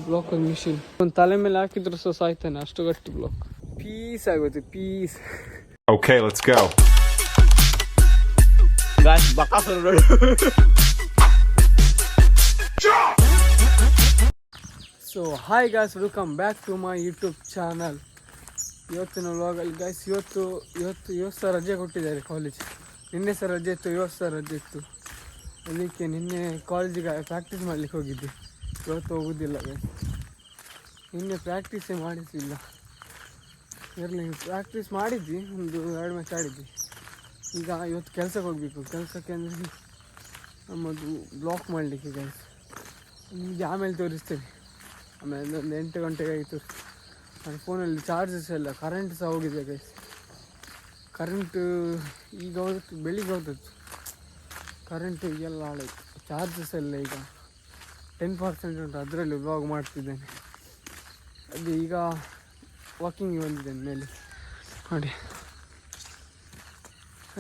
Block ಒಂದು machine ಒಂದು ತಲೆ ಮೇಲೆ ಹಾಕಿದ್ರು ಸಹ ಸಾಯ್ತಾನೆ, ಅಷ್ಟು ಗಟ್ಟಿ ಬ್ಲಾಕ್. ಪೀಸ್ ಆಗುತ್ತೆ, piece. Okay, let's go. Guys, Bakasurur. So hi guys, welcome back to my YouTube channel. ಇವತ್ತಿನ ವ್ಲಾಗಲ್ಲಿ ಗಾಯ್ಸ್, ಇವತ್ತು ಸಹ ರಜೆ ಕೊಟ್ಟಿದ್ದಾರೆ ಕಾಲೇಜ್. ನಿನ್ನೆ ಸಹ ರಜೆ ಇತ್ತು, ಇವತ್ತು ಸಹ ರಜೆ ಇತ್ತು. ಅದಕ್ಕೆ ನಿನ್ನೆ ಕಾಲೇಜಿಗೆ ಪ್ರಾಕ್ಟೀಸ್ ಮಾಡಲಿಕ್ಕೆ ಹೋಗಿದ್ದೆ. ಇವತ್ತು ಹೋಗೋದಿಲ್ಲ ಗಾಯ್ಸ್, ನಿನ್ನೆ ಪ್ರಾಕ್ಟೀಸೇ ಮಾಡಿಸಿಲ್ಲ. ಇರಲಿ, ಪ್ರಾಕ್ಟೀಸ್ ಮಾಡಿದ್ವಿ, ಒಂದು 2 ಮ್ಯಾಚ್ ಆಡಿದ್ವಿ. ಈಗ ಇವತ್ತು ಕೆಲಸಕ್ಕೆ ಹೋಗಬೇಕು. ಕೆಲಸಕ್ಕೆ ಅಂದರೆ ನಮ್ಮದು ಬ್ಲಾಕ್ ಮಾಡಲಿಕ್ಕೆ ಗಾಯ್ಸ್. ನಿಮಗೆ ಆಮೇಲೆ ತೋರಿಸ್ತೇನೆ. ಆಮೇಲೆ ಒಂದು 8 ಗಂಟೆಗೆ ಆಯಿತು. ನನ್ನ ಫೋನಲ್ಲಿ ಚಾರ್ಜಸ್ ಎಲ್ಲ, ಕರೆಂಟ್ ಸಹ ಹೋಗಿದೆ ಗೈಸ್. ಕರೆಂಟು ಈಗ ಹೋಗುತ್ತೆ, ಬೆಳಿಗ್ಗೆ ಹೋದದ್ದು ಕರೆಂಟು ಈಗೆಲ್ಲ ಹಾಳಾಯಿತು. ಚಾರ್ಜಸ್ ಎಲ್ಲ ಈಗ 10% ಉಂಟು, ಅದರಲ್ಲಿ ವ್ಲಾಗ್ ಮಾಡ್ತಿದ್ದೇನೆ. ಅದು ಈಗ ವಾಕಿಂಗ್ ಬಂದಿದ್ದೇನೆ ಮೇಲೆ ನೋಡಿ.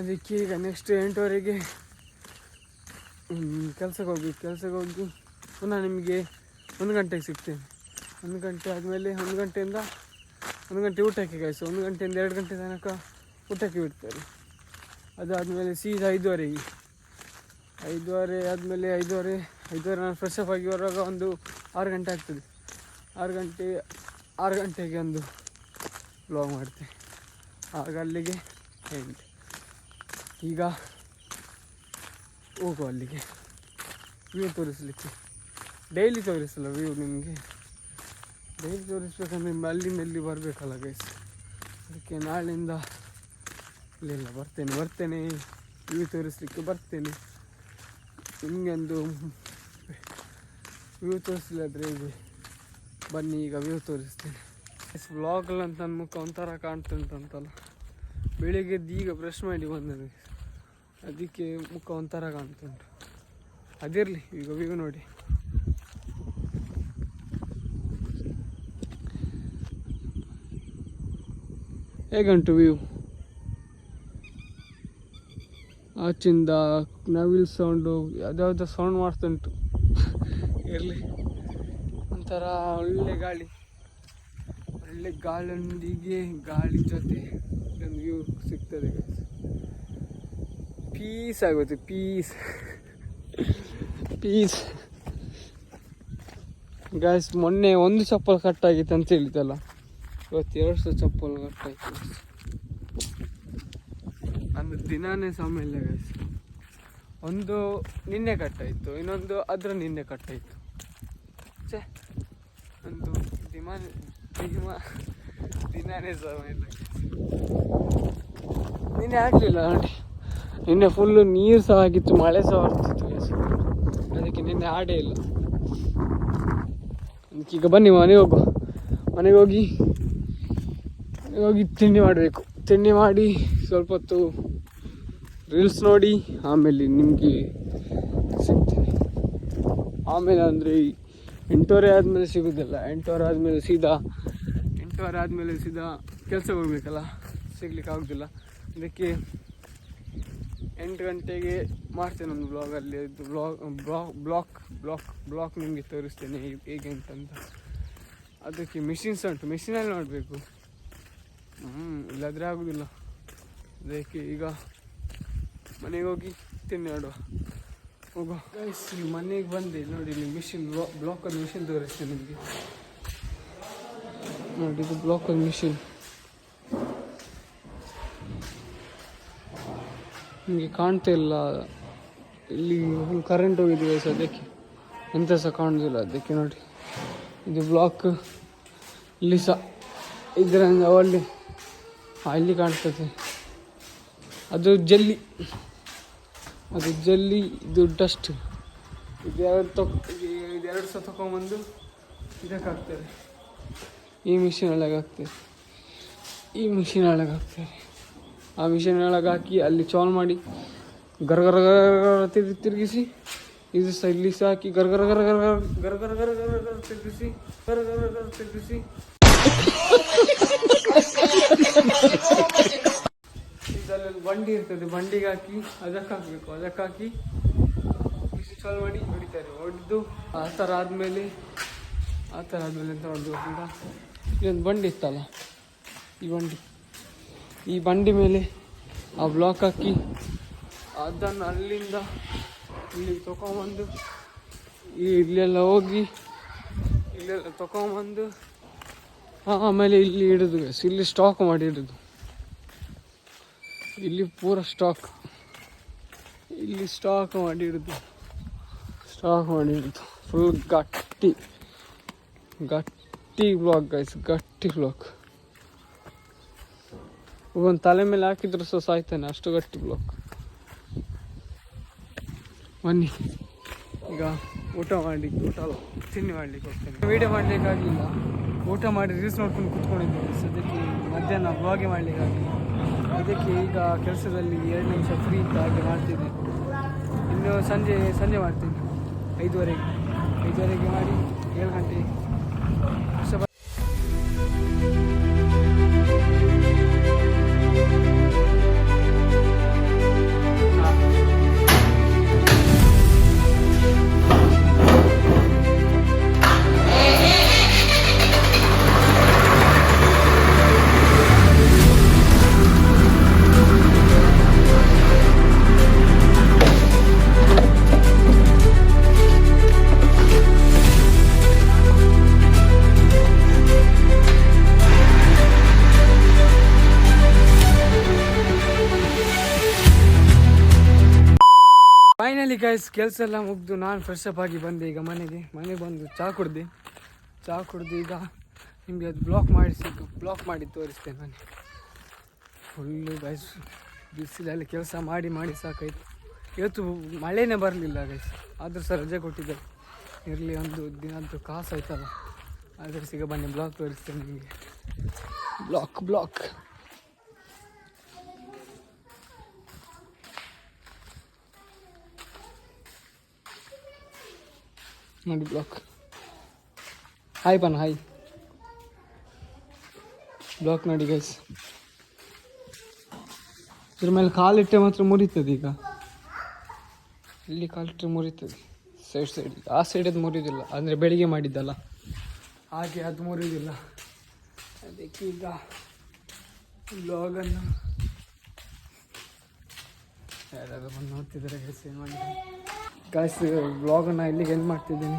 ಅದಕ್ಕೆ ಈಗ ನೆಕ್ಸ್ಟ್ 8 ಗಂಟೆಗೆ ಕೆಲಸಕ್ಕೆ ಹೋಗ್ಬೇಕು. ಕೆಲಸಕ್ಕೆ ಹೋಗಿ ಪುನಃ ನಿಮಗೆ 1 ಗಂಟೆಗೆ ಸಿಗ್ತೇನೆ. 1 ಗಂಟೆ ಆದಮೇಲೆ 1 ಗಂಟೆಯಿಂದ 1 ಗಂಟೆ ಊಟಕ್ಕೆ ಗಾಯ್ಸು. 1 ಗಂಟೆಯಿಂದ 2 ಗಂಟೆ ತನಕ ಊಟಕ್ಕೆ ಬಿಡ್ತಾರೆ. ಅದಾದಮೇಲೆ ಸೀದಾ 5:30 ಆದಮೇಲೆ 5:30 ನಾನು ಫ್ರೆಶ್ ಅಪ್ ಆಗಿ ಬರುವಾಗ ಒಂದು 6 ಗಂಟೆ ಆಗ್ತದೆ. 6 ಗಂಟೆಗೆ ಒಂದು ವ್ಲಾಗ್ ಮಾಡ್ತೇನೆ. ಆಗ ಅಲ್ಲಿಗೆ ಎಂಡ್. ಈಗ ಹೋಗುವ ಅಲ್ಲಿಗೆ ವ್ಯೂ ತೋರಿಸಲಿಕ್ಕೆ. ಡೈಲಿ ತೋರಿಸಲ್ಲ ವ್ಯೂ ನಿಮಗೆ. ಡೈಲಿ ತೋರಿಸ್ಬೇಕಂದ್ರೆ ಅಲ್ಲಿಂದ ಇಲ್ಲಿ ಬರಬೇಕಲ್ಲ ಗೈಸ್. ಅದಕ್ಕೆ ನಾಳೆಯಿಂದ ಇಲ್ಲೆಲ್ಲ ಬರ್ತೇನೆ ವ್ಯೂ ತೋರಿಸಲಿಕ್ಕೆ ಬರ್ತೇನೆ. ನಿಮಗೆ ಒಂದು ವ್ಯೂ ತೋರಿಸಲಿಲ್ಲದ್ರೆ ಇದೆ, ಬನ್ನಿ ಈಗ ವ್ಯೂ ತೋರಿಸ್ತೇನೆ. ವ್ಲಾಗಲ್ಲಿ ಅಂತ ನನ್ನ ಮುಖ ಒಂಥರ ಕಾಣ್ತುಂಟಂತಲ್ಲ. ಬೆಳಿಗ್ಗೆದ್ದು ಈಗ ಬ್ರಷ್ ಮಾಡಿ ಬಂದದ್ದು, ಅದಕ್ಕೆ ಮುಖ ಒಂಥರ ಕಾಣ್ತುಂಟು. ಅದಿರಲಿ, ಈಗ ವ್ಯೂ ನೋಡಿ. ಹೇಗುಂಟು ವ್ಯೂ? ಆಚಿಂದ ನವಿಲ್ ಸೌಂಡು, ಯಾವುದ್ಯಾವುದೋ ಸೌಂಡ್ ಮಾಡ್ತುಂಟು. ಇರಲಿ, ಒಂಥರ ಒಳ್ಳೆ ಗಾಳಿಯೊಂದಿಗೆ ಗಾಳಿ ಜೊತೆ ಒಂದು ವ್ಯೂ ಸಿಗ್ತದೆ ಗೈಸ್. ಪೀಸ್ ಆಗುತ್ತೆ, ಪೀಸ್ ಗೈಸ್. ಮೊನ್ನೆ 1 ಚಪ್ಪಲ್ ಕಟ್ಟಾಗಿತ್ತು ಅಂತ ಹೇಳಿದ್ದಲ್ಲ, ಇವತ್ತು 2 ಚಪ್ಪಲ್ ಕಟ್ಟಾಯ್ತು. ಅಂದ್ರೆ ದಿನಾನೇ ಸಮಯ ಇಲ್ಲ ಗೈಸ್. ಒಂದು ನಿನ್ನೆ ಕಟ್ಟಾಯಿತು, ಇನ್ನೊಂದು ಅದರ ನಿನ್ನೆ ಕಟ್ಟಾಯಿತು. ಒಂದು ದಿನಾನೇ ಸಮಯ ಇಲ್ಲ. ನಿನ್ನೆ ಆಗಲಿಲ್ಲ ನೋಡಿ. ನಿನ್ನೆ ಫುಲ್ಲು ನೀರು ಸಹ ಆಗಿತ್ತು, ಮಳೆ ಸಹ ಬರ್ತಿತ್ತು ಗೈಸ್. ಅದಕ್ಕೆ ನಿನ್ನೆ ಆಡೇ ಇಲ್ಲ. ಈಗ ಬನ್ನಿ ಮನೆಗೆ ಹೋಗಿ ತಿಂಡಿ ಮಾಡಬೇಕು. ತಿಂಡಿ ಮಾಡಿ ಸ್ವಲ್ಪ ಹೊತ್ತು ರೀಲ್ಸ್ ನೋಡಿ ಆಮೇಲೆ ನಿಮಗೆ ಸಿಗ್ತೀನಿ. ಆಮೇಲೆ ಅಂದರೆ 8:30 ಆದಮೇಲೆ ಸಿಗೋದಿಲ್ಲ. 8:30 ಆದಮೇಲೆ ಸೀದಾ ಕೆಲಸಕ್ಕೆ ಹೋಗ್ಬೇಕಲ್ಲ, ಸಿಗ್ಲಿಕ್ಕೆ ಆಗೋದಿಲ್ಲ. ಅದಕ್ಕೆ 8 ಗಂಟೆಗೆ ಮಾಡ್ತೇನೆ ಒಂದು ಬ್ಲಾಗಲ್ಲಿ. ಅದು ಬ್ಲಾಕ್ ನಿಮಗೆ ತೋರಿಸ್ತೇನೆ ಹೇಗೆ ಅಂತಂತ. ಅದಕ್ಕೆ ಮಿಷಿನ್ಸ್ ಉಂಟು, ಮಿಷಿನಲ್ಲಿ ಮಾಡಬೇಕು. ಇಲ್ಲಾದರೆ ಆಗೋದಿಲ್ಲ. ಅದಕ್ಕೆ ಈಗ ಮನೆಗೆ ಹೋಗಿ ತಿಂಡಿ ಮಾಡುವ, ಹೋಗುವ ಗೈಸ್. ಮನೆಗೆ ಬಂದೆ ನೋಡಿ, ನೀವು ಮಿಷಿನ್ ಬ್ಲಾಕಲ್ಲಿ ಮಿಷಿನ್ ತೋರಿಸ್ತೇನೆ ನಿಮಗೆ ನೋಡಿ. ಇದು ಬ್ಲಾಕಲ್ಲಿ ಮಿಷಿನ್ ನಿಮಗೆ ಕಾಣ್ತಾ ಇಲ್ಲ. ಇಲ್ಲಿ ಕರೆಂಟ್ ಹೋಗಿದೆ ಗೈಸ್, ಅದಕ್ಕೆ ಎಂತ ಸಹ ಕಾಣೋದಿಲ್ಲ. ಅದಕ್ಕೆ ನೋಡಿ, ಇದು ಬ್ಲಾಕ್. ಇಲ್ಲಿ ಸಹ ಇದರಿಂದ ಅಲ್ಲಿ ಇಲ್ಲಿ ಕಾಣ್ತದೆ, ಅದು ಜಲ್ಲಿ, ಇದು ಡಸ್ಟ್. ಇದೆರಡು ಸಹ ತಗೊಂಬಂದು ಇದಕ್ಕೆ ಹಾಕ್ತಾರೆ. ಈ ಮಿಷಿನ್ ಒಳಗೆ ಹಾಕ್ತಾರೆ. ಆ ಮಿಷಿನ್ ಒಳಗೆ ಹಾಕಿ ಅಲ್ಲಿ ಚಾಲ್ ಮಾಡಿ ಗರ ತಿರುಗಿಸಿ, ಇದು ಸಹ ಇಲ್ಲಿ ಸಹ ಹಾಕಿ ಗರ ತಿರುಗಿಸಿ ಇದರಲ್ಲಿ ಬಂಡಿ ಇರ್ತದೆ, ಬಂಡಿಗೆ ಹಾಕಿ ಅದಕ್ಕೆ ಹಾಕಬೇಕು. ಅದಕ್ಕೆ ಹಾಕಿ ಮಿಷಿನ್ ಚಾಲು ಮಾಡಿ ಹೊಡಿತಾರೆ. ಹೊಡೆದು ಆ ಥರ ಆದಮೇಲೆ ಆ ಥರ ಆದಮೇಲೆ ಎಂತ ಮಾಡೋದು ಗೊತ್ತುಂಟಾ, ಇಲ್ಲೊಂದು ಬಂಡಿ ಇತ್ತಲ್ಲ, ಈ ಬಂಡಿ ಮೇಲೆ ಆ ಬ್ಲಾಕ್ ಹಾಕಿ ಅದನ್ನು ಅಲ್ಲಿಂದ ಇಲ್ಲಿಗೆ ತೊಗೊಂಬಂದು ಇಲ್ಲೆಲ್ಲ ಹೋಗಿ ಇಲ್ಲೆಲ್ಲ ತೊಗೊಂಬಂದು ಆಮೇಲೆ ಇಲ್ಲಿ ಇಡೋದು. ಇಲ್ಲಿ ಸ್ಟಾಕ್ ಮಾಡಿ ಇಡೋದು. ಇಲ್ಲಿ ಪೂರ ಸ್ಟಾಕ್, ಇಲ್ಲಿ ಸ್ಟಾಕ್ ಮಾಡಿ ಇಡೋದು ಫುಲ್ ಗಟ್ಟಿ ಬ್ಲಾಕ್ ಗೈಸ್, ಗಟ್ಟಿ ಬ್ಲಾಕ್. ಒಂದು ತಲೆ ಮೇಲೆ ಹಾಕಿದ್ರು ಸಹ ಸಾಯ್ತಾನೆ, ಅಷ್ಟು ಗಟ್ಟಿ ಬ್ಲಾಕ್. ಬನ್ನಿ ಈಗ ಊಟ ತಿಂಡಿ ಮಾಡ್ಲಿಕ್ಕೆ ಹೋಗ್ತೇನೆ. ವೀಡಿಯೋ ಮಾಡಲಿಕ್ಕಾಗಲಿಲ್ಲ, ಊಟ ಮಾಡಿ ರೀಲ್ಸ್ ನೋಡ್ಕೊಂಡು ಕೂತ್ಕೊಂಡಿದ್ದೇವೆ. ಸದ್ಯಕ್ಕೆ ಮಧ್ಯಾಹ್ನ ಬ್ಲಾಗೆ ಮಾಡಲಿಕ್ಕಾಗಲಿಲ್ಲ. ಅದಕ್ಕೆ ಈಗ ಕೆಲಸದಲ್ಲಿ 2 ನಿಮಿಷ ಫ್ರೀ ಇದ್ದ ಹಾಗೆ ಮಾಡ್ತಿದ್ದೆ. ಇನ್ನು ಸಂಜೆ ಮಾಡ್ತೀನಿ 5:30ಗೆ ಮಾಡಿ 7 ಗಂಟೆ ಫೈನಲಿ ಗೈಸ್, ಕೆಲಸ ಎಲ್ಲ ಮುಗಿದು ನಾನು ಫ್ರೆಶ್ ಅಪ್ ಆಗಿ ಬಂದೆ. ಈಗ ಮನೆಗೆ ಬಂದು ಚಹಾ ಕುಡ್ದು ಈಗ ನಿಮಗೆ ಅದು ಬ್ಲಾಕ್ ಮಾಡಿ ತೋರಿಸ್ತೇನೆ. ನಾನು ಫುಲ್ಲು ಗೈಸ್ ಬಿಸಿಲಲ್ಲಿ ಕೆಲಸ ಮಾಡಿ ಸಾಕಾಯ್ತು. ಇವತ್ತು ಮಳೆನೇ ಬರಲಿಲ್ಲ ಗೈಸ್, ಆದರೂ ಸಹ ರಜೆ ಕೊಟ್ಟಿದ್ದಾರೆ. ಇರಲಿ, ಒಂದು ದಿನದ್ದು ಕಾಸು ಆಯ್ತಲ್ಲ, ಆದರೆ ಸಿಗ ಬನ್ನಿ ಬ್ಲಾಕ್ ತೋರಿಸ್ತೇನೆ ನಿಮಗೆ. ಬ್ಲಾಕ್ ನೋಡಿ, ಬ್ಲಾಕ್ ಹಾಯ್ ಬ್ಲಾಕ್ ನೋಡಿ ಗೈಸ್. ಇದ್ರ ಮೇಲೆ ಕಾಲಿಟ್ಟೆ ಮಾತ್ರ ಮುರಿತದೆ. ಈಗ ಇಲ್ಲಿ ಕಾಲಿಟ್ಟರೆ ಮುರಿತದೆ, ಸೈಡ್ ಆ ಸೈಡದ್ದು ಮುರಿಯೋದಿಲ್ಲ, ಅಂದರೆ ಬೆಳಿಗ್ಗೆ ಮಾಡಿದ್ದಲ್ಲ ಹಾಗೆ ಅದು ಮುರಿಯೋದಿಲ್ಲ. ಅದಕ್ಕೆ ಈಗ ಬ್ಲಾಗನ್ನು ಯಾರಾದರೂ ಬಂದು ನೋಡ್ತಿದ್ದಾರೆ ಗೈಸ್. ಏನು ಮಾಡಿದ್ದಾರೆ ಗೈಸ್, ಬ್ಲಾಗನ್ನು ಇಲ್ಲಿಗೆ ಎಂಡ್ ಮಾಡ್ತಿದ್ದೀನಿ.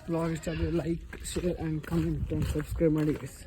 ಬ್ಲಾಗ್ ಇಷ್ಟ ಆದರೆ like, share and comment and subscribe ಮಾಡಿ ಗೈಸ್.